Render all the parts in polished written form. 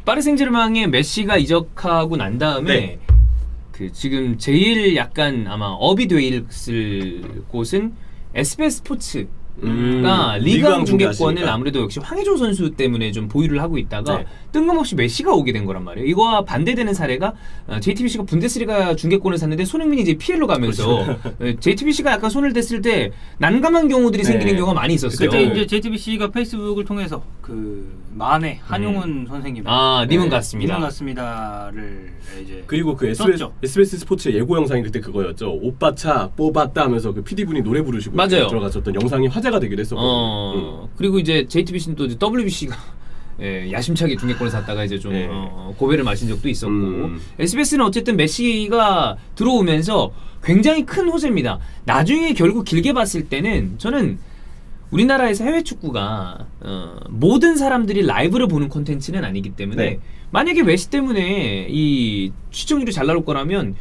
파리 생제르맹에 메시가 이적하고 난 다음에 네. 그 지금 제일 약간 아마 업이 돼 있을 곳은 SBS 스포츠. 가 리그왕 중계권을 아무래도 역시 황의조 선수 때문에 좀 보유를 하고 있다가 네. 뜬금없이 메시가 오게 된 거란 말이에요. 이거와 반대되는 사례가 JTBC가 분데스리가 중계권을 샀는데 손흥민이 이제 PL로 가면서 JTBC가 약간 손을 댔을 때 난감한 경우들이 생기는 경우가 많이 있었어요. 그때 이제 JTBC가 페이스북을 통해서 그 만해 한용운 선생님 님은 같습니다. 님은 같습니다를 이제 그리고 그 SBS 스포츠 예고 영상이 그때 그거였죠. 오빠 차 뽑았다 하면서 그 PD분이 노래 부르시고 맞아요. 들어가셨던 영상이 화제가 되기도 했었거든요. 그리고 이제 JTBC는 또 WBC가 야심차게 중계권을 샀다가 이제 좀 고배를 마신 적도 있었고 SBS는 어쨌든 메시가 들어오면서 굉장히 큰 호재입니다. 나중에 결국 길게 봤을 때는 저는 우리나라에서 해외 축구가 모든 사람들이 라이브를 보는 콘텐츠는 아니기 때문에 네. 만약에 메시 때문에 이 시청률이 잘 나올 거라면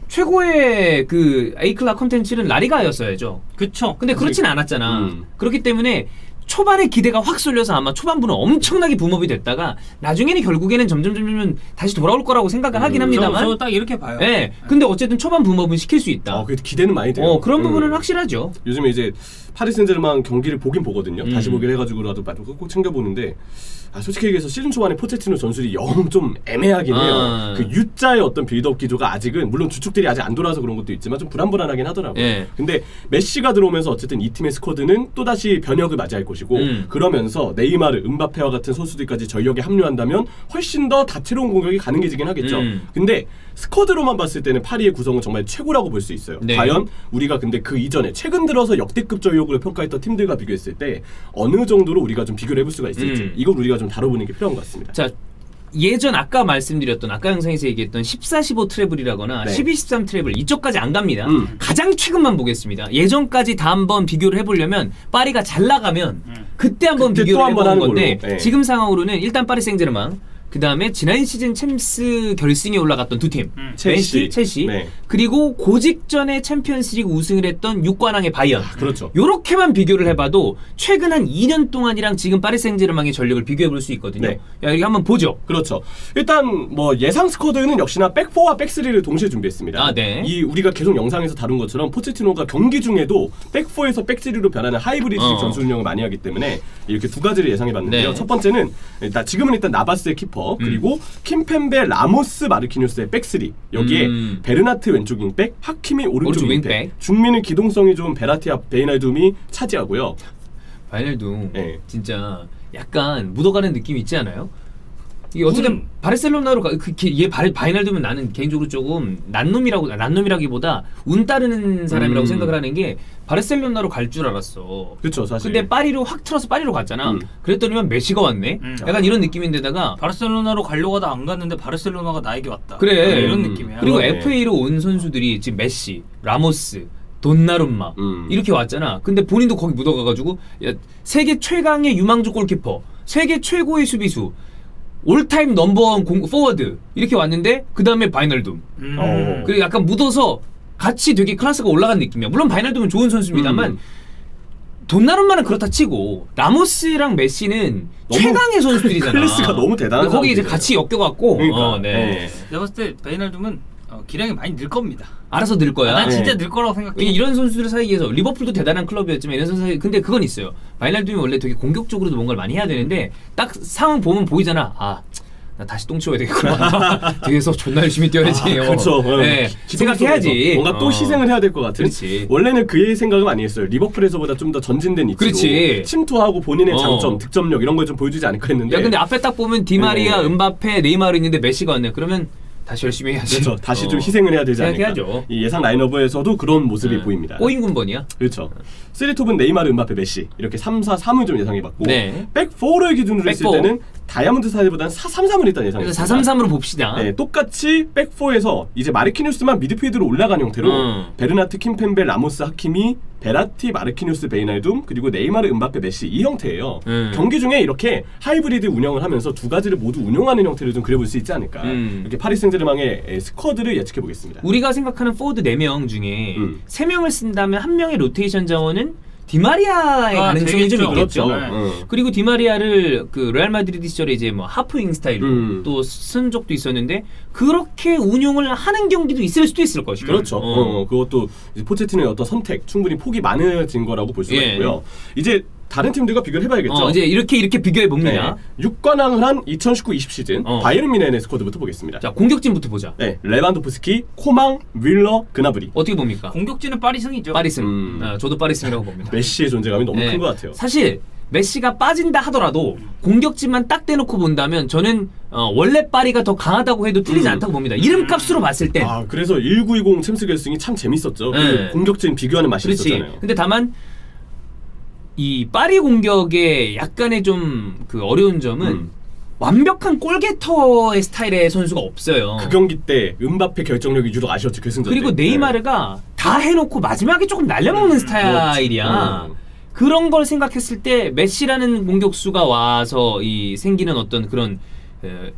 최고의 그 A클럽 콘텐츠는 라리가였어야죠. 그쵸. 근데 그렇진 않았잖아. 그렇기 때문에 초반에 기대가 확 쏠려서 아마 초반부는 엄청나게 붐업이 됐다가 나중에는 결국에는 점점 다시 돌아올 거라고 생각을 하긴 합니다만. 저 딱 이렇게 봐요. 네. 근데 어쨌든 초반 붐업은 시킬 수 있다. 그래도 기대는 많이 돼요. 그런 부분은 확실하죠. 요즘에 이제 파리 생제르맹 경기를 보긴 보거든요. 다시 보기를 해가지고라도 꼭 챙겨보는데 솔직히 얘기해서 시즌 초반에 포체티노 전술이 영 좀 애매하긴 해요. 그 U자의 어떤 빌드업 기조가 아직은 물론 주축들이 아직 안 돌아서 그런 것도 있지만 좀 불안하긴 하더라고요. 근데 메시가 들어오면서 어쨌든 이 팀의 스쿼드는 또다시 변혁을 맞이할 것이고 그러면서 네이마르, 음바페와 같은 선수들까지 전력에 합류한다면 훨씬 더 다채로운 공격이 가능해지긴 하겠죠. 근데 스쿼드로만 봤을 때는 파리의 구성은 정말 최고라고 볼 수 있어요. 네. 과연 우리가 근데 그 이전에 최근 들어서 역대급 전력으로 평가했던 팀들과 비교했을 때 어느 정도로 우리가 좀 비교를 해볼 수가 있을지 이걸 우리가 좀 다뤄보는 게 필요한 것 같습니다. 자, 예전 아까 말씀드렸던 아까 영상에서 얘기했던 14-15 트래블이라거나 12-13 트래블 이쪽까지 안 갑니다. 가장 최근만 보겠습니다. 예전까지 다 한번 비교를 해보려면 파리가 잘 나가면 그때 한번 비교를 해보는 건데 지금 상황으로는 일단 파리 생제르맹 그 다음에 지난 시즌 챔스 결승에 올라갔던 두 팀, 첼시, 네. 그리고 그 직전에 챔피언스리그 우승을 했던 6관왕의 바이언. 그렇죠. 요렇게만 비교를 해봐도 최근 한 2년 동안이랑 지금 파리 생제르맹의 전력을 비교해볼 수 있거든요. 네. 야, 여기 한번 보죠. 그렇죠. 일단 뭐 예상 스쿼드는 역시나 백4와 백3를 동시에 준비했습니다. 네. 이 우리가 계속 영상에서 다룬 것처럼 포체티노가 경기 중에도 백4에서 백3로 변하는 하이브리드식 전술 운영을 많이 하기 때문에 이렇게 두 가지를 예상해봤는데요. 네. 첫 번째는 지금은 일단 나바스의 키퍼 그리고 킴펜베, 라모스, 마르키뉴스의 백3 여기에 베르나트 왼쪽 윙백, 하키미 오른쪽 윙백, 중미는 기동성이 좋은 베라티아, 베이날둠이 차지하고요. 바이날둠 진짜 약간 묻어가는 느낌이 있지 않아요? 이게 어쨌든 바르셀로나로 바이날둠은 나는 개인적으로 조금 난놈이라기보다 운 따르는 사람이라고 생각을 하는 게 바르셀로나로 갈 줄 알았어. 그렇죠, 사실. 근데 파리로 확 틀어서 파리로 갔잖아. 그랬더니만 메시가 왔네. 약간 이런 느낌인데다가 바르셀로나로 가려고 하다 안 갔는데 바르셀로나가 나에게 왔다. 그래. 이런 느낌이야. 그리고 FA로 온 선수들이 지금 메시, 라모스, 돈나룸마 이렇게 왔잖아. 근데 본인도 거기 묻어가가지고 세계 최강의 유망주 골키퍼, 세계 최고의 수비수, 올타임 넘버원 포워드 이렇게 왔는데 그 다음에 바이널둠. 그리고 약간 묻어서 같이 되게 클래스가 올라간 느낌이야. 물론 바이널둠은 좋은 선수입니다만 돈나룸마는 그렇다 치고 라모스랑 메시는 최강의 선수들이잖아. 클래스가 너무 대단한. 거기 이제 같이 엮여갖고. 그러니까. 내가 봤을 때 베이날둠은 기량이 많이 늘 겁니다. 알아서 늘 거야. 난 진짜 늘 거라고 생각해. 이런 선수들 사이에서 리버풀도 대단한 클럽이었지만 이런 선수 사이 근데 그건 있어요. 바이날둠이 원래 되게 공격적으로도 뭔가를 많이 해야 되는데 딱 상황 보면 보이잖아. 나 다시 똥 치워야 되겠구나. 뒤에서 존나 열심히 뛰어야지. 그렇죠. 네, 생각해야지. 뭔가 또 희생을 해야 될 것 같은. 그렇지. 원래는 그의 생각은 아니었어요. 리버풀에서보다 좀 더 전진된 위치로 그렇지. 침투하고 본인의 장점, 득점력 이런 걸 좀 보여주지 않을까 했는데. 야, 근데 앞에 딱 보면 디마리아, 음바페, 네이마르 있는데 메시가 왔네. 그러면 다시 열심히 해야지. 그렇죠. 다시 좀 희생을 해야 되지 않을까. 생각해야죠. 이 예상 라인업에서도 그런 모습이 보입니다. 꼬인 군번이야. 그렇죠. 3톱은 네이마르, 음바페, 메시 이렇게 3-4-3을 좀 예상해봤고 네. 백4를 기준으로 했을 때는 다이아몬드 사이드보다는 4-3-3을 일단 예상했습니다. 4-3-3으로 봅시다. 네, 똑같이 백4에서 이제 마르키뉴스만 미드필드로 올라간 형태로 베르나트, 킴펜베, 라모스, 하키미, 베라티, 마르키뉴스, 베이날둠 그리고 네이마르, 음바페, 메시 이 형태예요. 경기 중에 이렇게 하이브리드 운영을 하면서 두 가지를 모두 운용하는 형태를 좀 그려볼 수 있지 않을까. 이렇게 파리 생제르맹의 스쿼드를 예측해 보겠습니다. 우리가 생각하는 포워드 4명 중에 3명을 쓴다면 1명의 로테이션 자원은 디마리아의 가능성이 좀 되겠죠. 있겠죠. 그렇죠. 그리고 디마리아를 그 레알 마드리드 시절에 이제 뭐 하프윙 스타일로 또 쓴 적도 있었는데 그렇게 운용을 하는 경기도 있을 수도 있을 것이고. 그렇죠. 그것도 이제 포체티노의 어떤 선택 충분히 폭이 많아진 거라고 볼 수가 예. 있고요. 이제 다른 팀들과 비교를 해봐야겠죠. 이제 이렇게 비교해 봅니다. 네. 6관왕을 한 2019-20 시즌 바이에른 뮌헨의 스쿼드부터 보겠습니다. 자, 공격진부터 보자. 네, 레반도프스키, 코망, 윌러, 그나브리. 어떻게 봅니까? 공격진은 파리승이죠. 파리승. 저도 파리승이라고 봅니다. 메시의 존재감이 너무 네. 큰 것 같아요. 사실 메시가 빠진다 하더라도 공격진만 딱 떼놓고 본다면 저는 원래 파리가 더 강하다고 해도 틀리지 않다고 봅니다. 이름값으로 봤을 때. 그래서 1920 챔스 결승이 참 재밌었죠. 네. 그 공격진 비교하는 맛이 그렇지. 있었잖아요. 근데 다만 이 파리 공격의 약간의 좀 그 어려운 점은 완벽한 골게터의 스타일의 선수가 없어요. 그 경기 때 음바페 결정력이 유독 아쉬웠죠. 결승전 그리고 때. 네이마르가 다 해놓고 마지막에 조금 날려먹는 스타일이야. 그렇죠. 그런 걸 생각했을 때 메시라는 공격수가 와서 이 생기는 어떤 그런 골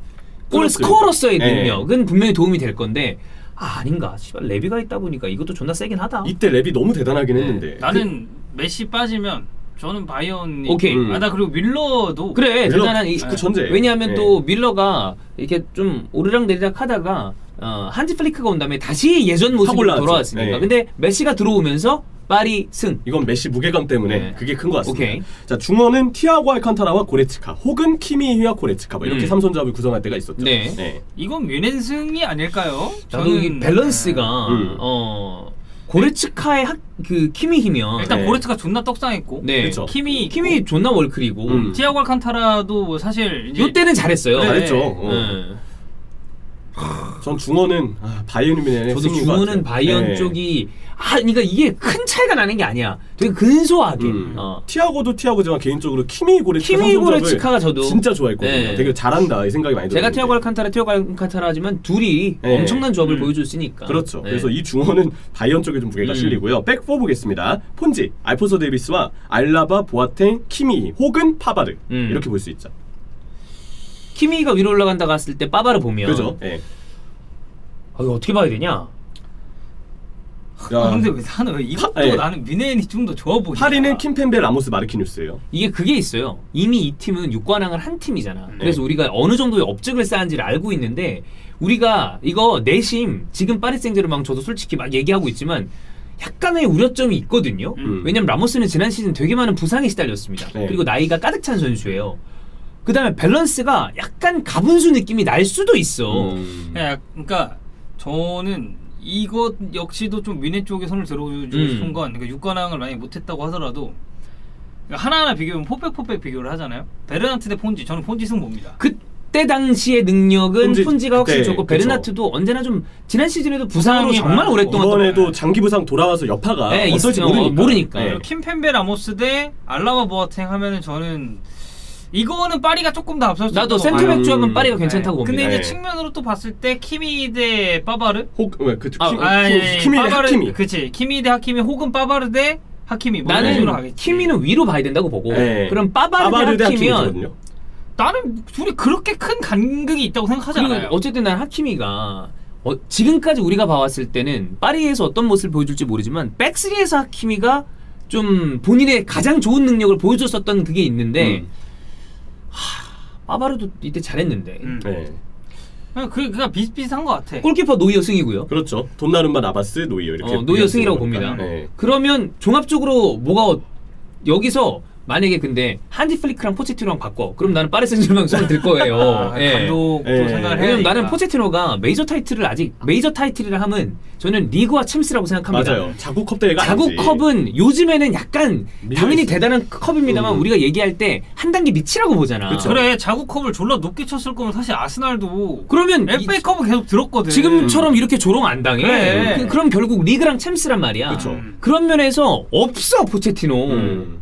그렇죠. 스코어로서의 네. 능력은 분명히 도움이 될 건데 아닌가? 씨발 레비가 있다 보니까 이것도 존나 세긴 하다. 이때 랩이 너무 대단하긴 했는데. 나는 메시 빠지면 저는 바이언이 오케이. 나 그리고 밀러도 그래 밀러 대단한 이 축구 천재. 왜냐하면 네. 또 밀러가 이렇게 좀 오르락내리락 하다가 한지 플리크가 온 다음에 다시 예전 모습으로 올라왔죠. 돌아왔으니까. 네. 근데 메시가 들어오면서 파리 승. 이건 메시 무게감 때문에 네. 그게 큰 것 같습니다. 오케이. 자, 중원은 티아고 알칸타라와 고레츠카 혹은 키미히와 고레츠카 뭐 이렇게 3선조합을 구성할 때가 있었죠. 네. 이건 뮌헨승이 아닐까요? 나도 이 밸런스가 고레츠카의 그 키미히면 일단 네. 고레츠가 존나 떡상했고 네. 그쵸. 키미 존나 월클이고 티아고 알칸타라도 사실 이제 요때는 잘했어요. 네. 잘했죠. 네. 전 중원은 바이에른 뮌헨의 저도 승리인 것 중원은 같아요. 바이언 네. 쪽이 그러니까 이게 큰 차이가 나는 게 아니야. 되게 근소하게. 티아고도 티아고지만 개인적으로 키미 고레츠카 키미 선수조합을 고레츠카가 저도 진짜 좋아했거든요. 네. 되게 잘한다 이 생각이 많이 들어요. 제가 티아고 알칸타라지만 둘이 네. 엄청난 조합을 보여줬으니까. 그렇죠. 네. 그래서 이 중원은 바이언 쪽에 좀 무게가 실리고요. 백4 보겠습니다. 폰지, 알폰소 데이비스와 알라바, 보아탱, 키미 혹은 파바르 이렇게 볼 수 있죠. 키미가 위로 올라간다 갔을 때 빠바를 보면 그죠? 네. 이거 어떻게 봐야 되냐? 근데 왜 나는 왜 이것도 네. 나는 뮌헨이 좀 더 좋아 보이냐. 파리는 킴펜베, 라모스, 마르키뉴스예요. 이게 그게 있어요. 이미 이 팀은 6관왕을 한 팀이잖아. 그래서 우리가 어느 정도의 업적을 쌓은지를 알고 있는데 우리가 이거 내심 지금 파리 생제르맹 저도 솔직히 막 얘기하고 있지만 약간의 우려점이 있거든요. 왜냐면 라모스는 지난 시즌 되게 많은 부상에 시달렸습니다. 네. 그리고 나이가 가득 찬 선수예요. 그 다음에 밸런스가 약간 가분수 느낌이 날 수도 있어. 그러니까 저는 이것 역시도 좀 뮌헨 쪽에 손을 들어주고 싶은 건 그러니까 6관왕을 만약에 못했다고 하더라도 그러니까 하나하나 비교하면 포백 비교를 하잖아요. 베르나트 대 폰지, 저는 폰지 승 봅니다. 그때 당시의 능력은 폰지가 확실히 그때, 좋고 그쵸. 베르나트도 언제나 좀 지난 시즌에도 부상으로 부상이 정말 많았고, 오랫동안 이번에도 장기 부상 돌아와서 여파가 네, 어떨지 있어요. 모르니까. 네. 그리고 킴펜베 라모스 대 알라바 보아탱 하면은 저는 이거는 파리가 조금 더 앞설 수 나도 있다고 센터백 봐요. 조합은 파리가 괜찮다고 봅니다. 근데 이제 네. 측면으로 또 봤을 때 키미 대 파바르 키미 대 파바르, 하키미. 그치 키미 대 하키미 혹은 파바르 대 하키미 뭐 이런 식으로 나는 하겠지. 키미는 위로 봐야 된다고 보고 네. 그럼 빠바르 대 하키면 하키미거든요. 나는 둘이 그렇게 큰 간극이 있다고 생각하지 그리고 않아요. 어쨌든 난 하키미가 지금까지 우리가 봐왔을 때는 파리에서 어떤 모습을 보여줄지 모르지만 백스리에서 하키미가 좀 본인의 가장 좋은 능력을 보여줬었던 그게 있는데 빠바르도 이때 잘했는데 네. 그냥 비슷비슷한 것 같아. 골키퍼 노이어 승이고요. 그렇죠. 돈나룸마, 나바스, 노이어 이렇게 노이어 승이라고 봅니다. 네. 그러면 종합적으로 뭐가 여기서 만약에 근데 한지 플리크랑 포체티노랑 바꿔. 그럼 나는 파리 생제르맹 손을 들 거예요. 예. 감독도 예. 생각을 해야 왜냐면 되니까. 나는 포체티노가 메이저 타이틀이라 하면 저는 리그와 챔스라고 생각합니다. 맞아요. 자국컵 대회가 자국 아니지. 컵은 요즘에는 약간 당연히 있어요. 대단한 컵입니다만 우리가 얘기할 때 한 단계 밑이라고 보잖아. 그쵸. 그래 자국컵을 졸라 높게 쳤을 거면 사실 아스날도 그러면 FA컵은 계속 들었거든. 지금처럼 이렇게 조롱 안 당해. 그래. 그럼 결국 리그랑 챔스란 말이야. 그쵸. 그런 면에서 없어 포체티노.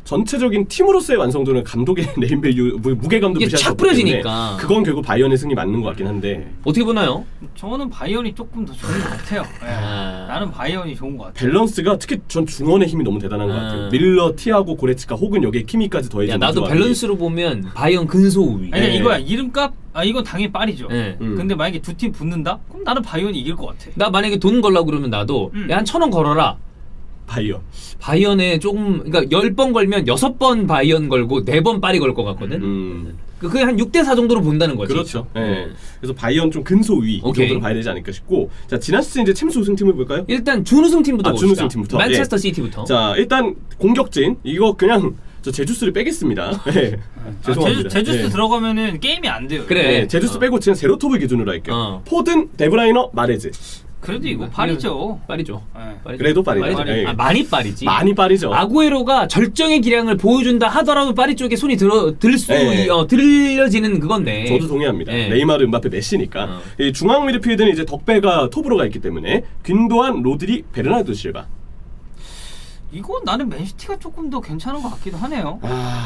전체적인 팀으로서의 완성도는 감독의 네임밸류 무게감도 이게 무시할 수 착 없기 뿌려지니까. 때문에 그건 결국 바이언의 승리 맞는 것 같긴 한데 어떻게 보나요? 저는 바이언이 조금 더 좋은 것 같아요. 예. 나는 바이언이 좋은 것 같아요. 밸런스가 특히 전 중원의 힘이 너무 대단한 것 같아요. 밀러, 티아고, 고레츠카 혹은 여기에 키미까지 야 더해진 나도 조합이. 밸런스로 보면 바이언 근소 우위. 아니 네. 이거야 이름값 이건 당연히 파리죠. 네. 근데 만약에 두 팀 붙는다? 그럼 나는 바이언이 이길 것 같아. 나 만약에 돈 걸라고 그러면 나도 야 한 1,000원 걸어라. 바이언에 조금 그러니까 10번 걸면 6번 바이언 걸고 4번 파리 걸 것 같거든. 그게 한 6대4 정도로 본다는 거지. 그렇죠. 네. 그래서 바이언 좀 근소위 이 정도로 봐야 되지 않을까 싶고, 자 지난 시즌 이제 챔스 우승팀을 볼까요? 일단 준우승 팀부터 봅시다. 준우승 팀부터. 맨체스터 예. 시티부터. 자 일단 공격진 이거 그냥 저 제주스를 빼겠습니다. 네. 죄송합니다. 제주스 네. 들어가면은 게임이 안 돼요. 그래. 네, 제주스 빼고 그냥 제로톱을 기준으로 할게요. 포든, 데브라이너, 마레즈. 그래도 이거 파리죠. 파리죠. 네. 파리죠. 그래도 파리다. 파리죠. 네. 아, 많이 파리지. 많이 파리죠. 아구에로가 절정의 기량을 보여준다 하더라도 파리 쪽에 손이 들려지는 그건데. 저도 동의합니다. 네. 네이마르, 음바페, 메시니까. 이 중앙 미드필드는 이제 덕배가 톱으로 가 있기 때문에 균도안, 로드리, 베르나르도 실바. 이거 나는 맨시티가 조금 더 괜찮은 것 같기도 하네요.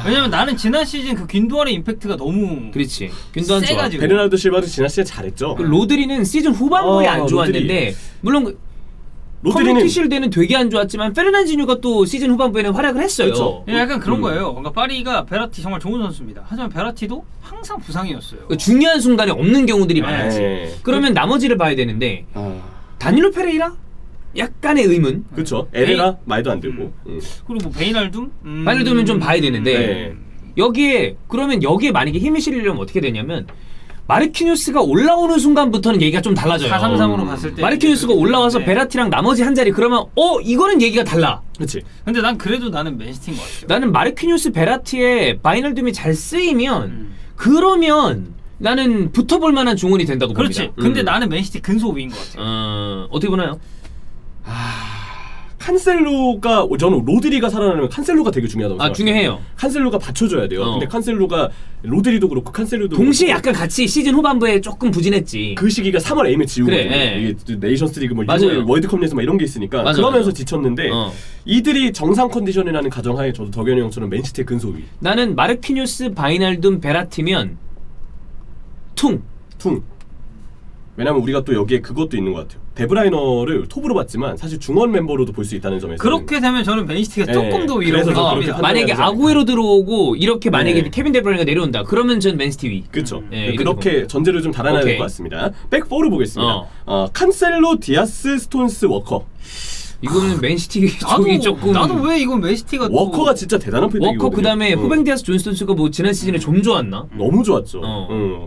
왜냐면 나는 지난 시즌 그 균도안의 임팩트가 너무 그렇지. 균도안 좋아. 세가지고. 베르나르도 실바도 지난 시즌 잘했죠. 그 로드리는 시즌 후반부에 안 좋았는데 로드리. 물론 커뮤니티 실드는 되게 안 좋았지만 페르난지뉴가 또 시즌 후반부에는 활약을 했어요. 그렇죠. 약간 그런 거예요. 그러니까 파리가 베라티 정말 좋은 선수입니다. 하지만 베라티도 항상 부상이었어요. 그 중요한 순간에 없는 경우들이 많았지. 네. 그러면 나머지를 봐야 되는데 다닐로 페레이라? 약간의 의문. 그렇죠. 에레라 말도 안 되고. 그리고 뭐 베이날둠? 베이날둠은 좀 봐야 되는데 네. 여기에 만약에 힘이 실리려면 어떻게 되냐면 마르키뉴스가 올라오는 순간부터는 얘기가 좀 달라져요. 4-3-3으로 갔을 때 마르키뉴스가 올라와서 네. 베라티랑 나머지 한 자리 그러면 이거는 얘기가 달라. 그렇지. 근데 난 그래도 나는 맨시티인 것 같아요. 나는 마르키뉴스 베라티에 바이널둠이 잘 쓰이면 그러면 나는 붙어볼 만한 중원이 된다고 그렇지. 봅니다. 근데 나는 맨시티 근소위인 것 같아요. 어떻게 보나요? 칸셀로가 저는 로드리가 살아나면 칸셀로가 되게 중요하다고 생각해요. 중요해요. 칸셀로가 받쳐줘야 돼요. 근데 칸셀로가 로드리도 그렇고 칸셀로도 동시에 그렇고 약간 같이 시즌 후반부에 조금 부진했지. 그 시기가 3월 A매치이거든요. 그래, 이게 네이션스리그 뭐 맞아요. 월드컵 내에서 막 이런 게 있으니까 맞아, 그러면서 맞아. 지쳤는데 이들이 정상 컨디션이라는 가정하에 저도 덕현이 형처럼 맨시티의 근소위. 나는 마르키뉴스, 바이날둠, 베라티면 퉁. 왜냐면 우리가 또 여기에 그것도 있는 것 같아요. 데브라이너를 톱으로 봤지만 사실 중원 멤버로도 볼 수 있다는 점에서 그렇게 되면 저는 맨시티가 조금 더 위로 그래서 저도 그렇게 올라갑니다. 만약에 판단해야 되지 아구에로 들어오고 이렇게 만약에 네. 케빈 데브라이너가 내려온다. 그러면 전 맨시티 위. 그렇죠. 이렇게 그렇게 봅니다. 전제를 좀 달아놔야 될 오케이. 것 같습니다. 백포를 보겠습니다. 칸셀로, 디아스, 스톤스, 워커. 이거는 맨시티 쪽이 조금 나도 왜 이건 맨시티가 또 워커가 진짜 대단한 플레이거든요. 워커 그다음에 후벤 디아스 존스턴스가 뭐 지난 시즌에 좀 좋았나? 너무 좋았죠.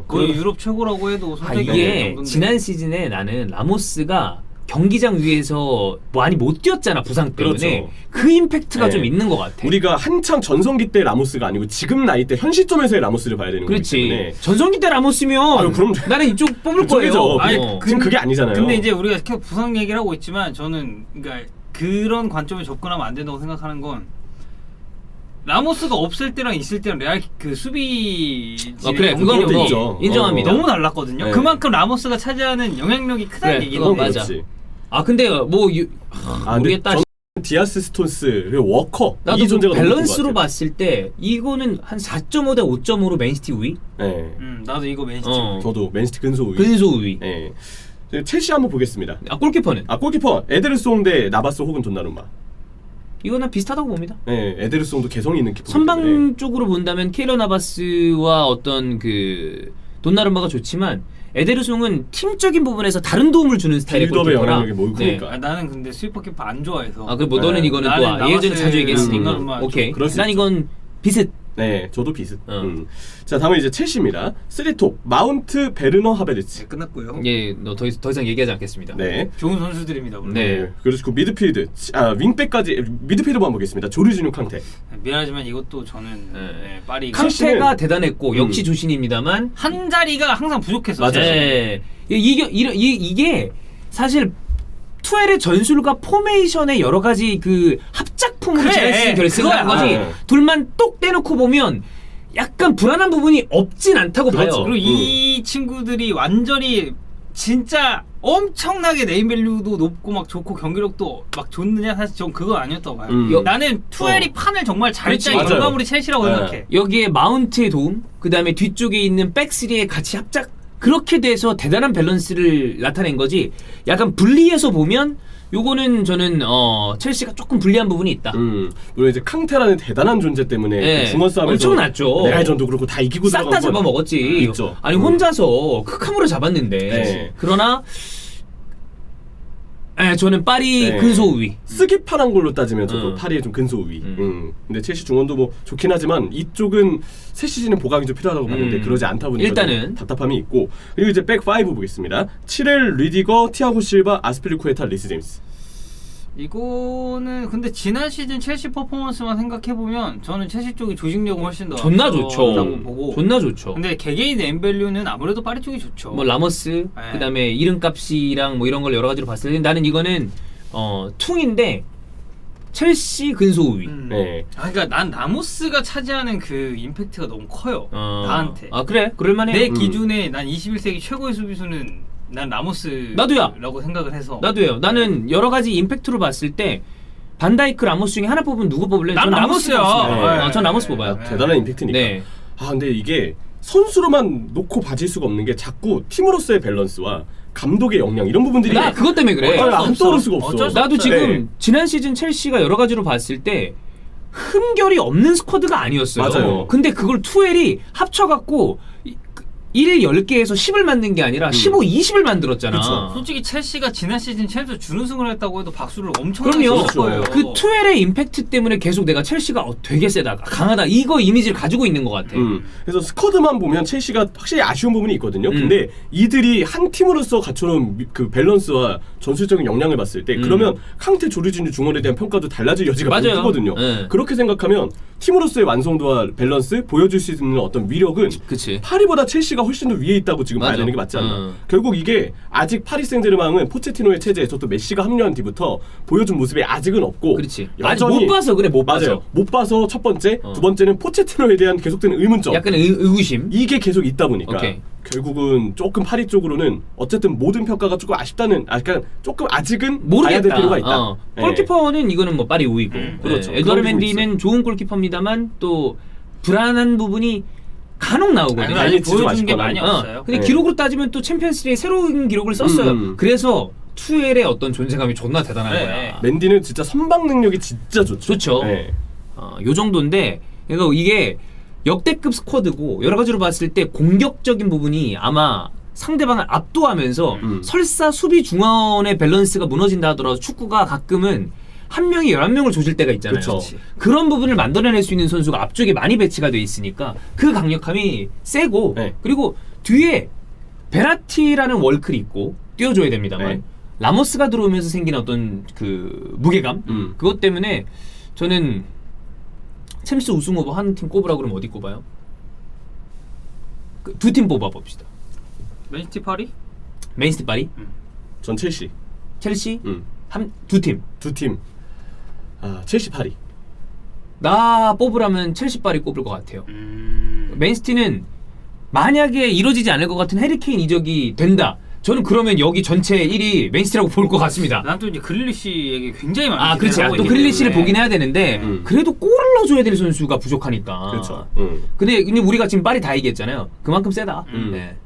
거의 유럽 최고라고 해도 손색이 없는 이게 정도인데. 지난 시즌에 나는 라모스가 경기장 위에서 많이 못 뛰었잖아 부상 때문에. 그렇죠. 그 임팩트가 네. 좀 있는 것 같아. 우리가 한창 전성기 때 라모스가 아니고 지금 나이 때 현 시점에서의 라모스를 봐야 되는 거기 때문에. 그렇지. 전성기 때 라모스면 아유, 그럼 나는 이쪽 뽑을 그쪽이죠. 거예요. 아니, 지금 그게 아니잖아요. 근데 이제 우리가 계속 부상 얘기를 하고 있지만 저는 그러니까 그런 관점에 접근하면 안 된다고 생각하는 건 라모스가 없을 때랑 있을 때랑 레알 그 수비 그래 그건 그것도 뭐 있죠. 인정합니다. 너무 달랐거든요. 네. 그만큼 라모스가 차지하는 영향력이 크다는 그래, 얘기인데 그건 맞아. 그렇지. 근데 뭐 근데 모르겠다. 저는 디아스, 스톤스 그리고 워커 나도 이 존재가 너무 밸런스로 좋은 것 같아요. 봤을 때 이거는 한 4.5 대 5.5로 맨시티 우위? 네. 나도 이거 맨시티. 저도 맨시티 근소 우위. 근소 우위. 네. 첼시 한번 보겠습니다. 골키퍼는? 골키퍼 에데르송 대 나바스 혹은 돈나룸마. 이거는 비슷하다고 봅니다. 네, 에데르송도 개성이 있는 키퍼. 선방 쪽으로 본다면 케일러 나바스와 어떤 그 돈나룸마가 좋지만 에데르송은 팀적인 부분에서 다른 도움을 주는 스타일의 빌드업의 골키퍼라. 영향력이 뭐 크니까. 나는 근데 스위퍼키퍼 안 좋아해서. 뭐 너는 네. 이거는 나는 또 예전에 자주 나바스 얘기했으니까. 돈나룸마 오케이. 그럴 수 난 있죠. 이건 비슷. 네, 저도 비슷. 자, 다음은 이제 첼시입니다. 3톱 마운트, 베르너, 하베르츠. 끝났고요. 예, 더 이상 얘기하지 않겠습니다. 네. 좋은 선수들입니다. 물론. 네. 그리고 미드필드, 윙백까지 미드필드만 보겠습니다. 조르지뉴, 캉테. 미안하지만 이것도 저는 파리가 캉테가 대단했고 역시 조신입니다만 한 자리가 항상 부족했어요. 맞아요. 네. 이게 사실 투엘의 전술과 포메이션의 여러 가지 그 합작품으로 그래, 지난 시즌 결승한 그거야. 거지. 네. 둘만 똑 떼놓고 보면 약간 불안한 부분이 없진 않다고 그렇죠. 봐요. 그리고 이 친구들이 완전히 진짜 엄청나게 네임밸류도 높고 막 좋고 경기력도 막 좋느냐 사실 전 그건 아니었다고 봐요. 나는 투엘이 판을 정말 잘 그렇지. 짠 맞아요. 결과물이 첼시라고 네. 생각해. 여기에 마운트의 도움, 그 다음에 뒤쪽에 있는 백스리에 같이 합작 그렇게 돼서 대단한 밸런스를 나타낸 거지. 약간 분리해서 보면 요거는 저는 첼시가 조금 불리한 부분이 있다. 물론 이제 캉테라는 대단한 존재 때문에 네. 그 중원 싸움에서 엄청났죠. 내할전도 그렇고 다 이기고 싹 다 들어간 건 잡아먹었지. 있죠. 아니 혼자서 크캄으로 잡았는데. 네. 그러나 네, 저는 파리 네. 근소 우위. 스킵하는 걸로 따지면 저도 파리의 좀 근소 우위. 근데 첼시 중원도 뭐 좋긴 하지만 이쪽은 새 시즌은 보강이 좀 필요하다고 봤는데 그러지 않다 보니까 일단은 답답함이 있고. 그리고 이제 백 5 보겠습니다. 치렐, 리디거, 티아고 실바, 아스필리쿠에타, 리스 제임스. 이거는 근데 지난 시즌 첼시 퍼포먼스만 생각해 보면 저는 첼시 쪽이 조직력은 훨씬 더 존나 좋죠. 좋다고 보고. 존나 좋죠. 근데 개개인 엠밸류는 아무래도 파리 쪽이 좋죠. 뭐 라모스, 네. 그다음에 이름값이랑 뭐 이런 걸 여러 가지로 봤을 때 나는 이거는 퉁인데 첼시 근소 우위. 네. 그러니까 난 라모스가 차지하는 그 임팩트가 너무 커요. 나한테. 아 그래? 그럴만해. 내 기준에 난 21세기 최고의 수비수는 난 라모스라고 나도야. 생각을 해서. 나도요. 나는 여러 가지 임팩트로 봤을 때 반다이크, 라모스 중에 하나 뽑으면 누구 뽑을래? 난 전 라모스야. 뽑습니다. 네. 전 라모스 뽑아요. 대단한 임팩트니까. 네. 아 근데 이게 선수로만 놓고 봐질 수가 없는 게 자꾸 팀으로서의 밸런스와 감독의 역량 이런 부분들이 나 그것 때문에 그래. 안 떠오를 수가 없어. 어쩔 수 나도 없어요. 지금 네. 지난 시즌 첼시가 여러 가지로 봤을 때 흠결이 없는 스쿼드가 아니었어요. 맞아요. 근데 그걸 투엘이 합쳐갖고 1, 10개에서 10을 만든 게 아니라 15, 20을 만들었잖아. 그쵸. 솔직히 첼시가 지난 시즌 챔스 준우승을 했다고 해도 박수를 엄청나게 그럼요. 칠 거예요. 그 투엘의 임팩트 때문에 계속 내가 첼시가 되게 세다, 강하다 이거 이미지를 가지고 있는 것 같아. 그래서 스쿼드만 보면 첼시가 확실히 아쉬운 부분이 있거든요. 근데 이들이 한 팀으로서 갖춰놓은 그 밸런스와 전술적인 역량을 봤을 때 그러면 캉테, 조르지뉴 중원에 대한 평가도 달라질 여지가 맞아요. 크거든요. 네. 그렇게 생각하면 팀으로서의 완성도와 밸런스, 보여줄 수 있는 어떤 위력은 그치. 파리보다 첼시가 훨씬 더 위에 있다고 지금 봐야 맞아. 되는 게 맞지 않나. 결국 이게 아직 파리 생제르맹은 포체티노의 체제에서 또 메시가 합류한 뒤부터 보여준 모습이 아직은 없고 그렇지. 아직 못 봐서 그래, 못 봐서. 맞아요. 못 봐서 첫 번째, 두 번째는 포체티노에 대한 계속되는 의문점. 약간 의구심. 이게 계속 있다 보니까 오케이. 결국은 조금 파리 쪽으로는 어쨌든 모든 평가가 조금 아쉽다는, 약간 조금 아직은 모르겠다. 봐야 될 필요가 있다. 네. 골키퍼는 이거는 뭐 파리 우위고. 그렇죠. 에드와르 그런 부분이 멘디는 좋은 골키퍼입니다만 또 불안한 부분이 간혹 나오거든요. 아니, 아니, 보여준 게 아쉽거나. 많이 없어요. 근데 네. 기록으로 따지면 또 챔피언스리그 새로운 기록을 썼어요. 그래서 투엘의 어떤 존재감이 존나 대단한 네. 거야. 맨디는 진짜 선방 능력이 진짜 좋죠. 좋죠. 네. 요 정도인데, 그러니까 이게 역대급 스쿼드고 여러 가지로 봤을 때 공격적인 부분이 아마 상대방을 압도하면서 설사 수비 중원의 밸런스가 무너진다 하더라도 축구가 가끔은 한 명이 11명을 조질 때가 있잖아요. 그쵸. 그런 부분을 만들어낼 수 있는 선수가 앞쪽에 많이 배치가 돼 있으니까 그 강력함이 세고, 네. 그리고 뒤에 베라티라는 월클이 있고 띄워줘야 됩니다만 네. 라모스가 들어오면서 생긴 어떤 그 무게감, 그것 때문에 저는 챔스 우승 후보 한 팀 꼽으라고 그러면 어디 꼽아요? 두 팀 뽑아 봅시다. 맨시티 파리? 맨시티 파리, 전 첼시. 첼시, 두 팀. 두 팀. 첼시, 파리. 나 뽑으라면 첼시 파리 꼽을 것 같아요. 맨시티는 만약에 이루어지지 않을 것 같은 해리케인 이적이 된다. 저는 그러면 여기 전체 1위 맨시티라고 볼 것 같습니다. 난 또 이제 그릴리시 얘기 굉장히 많이 그렇지. 기대하고 또 있기 그릴리시를 때문에. 보긴 해야 되는데 그래도 골을 넣어줘야 될 선수가 부족하니까. 그렇죠. 근데 우리가 지금 파리 다 얘기했잖아요. 그만큼 세다. 네.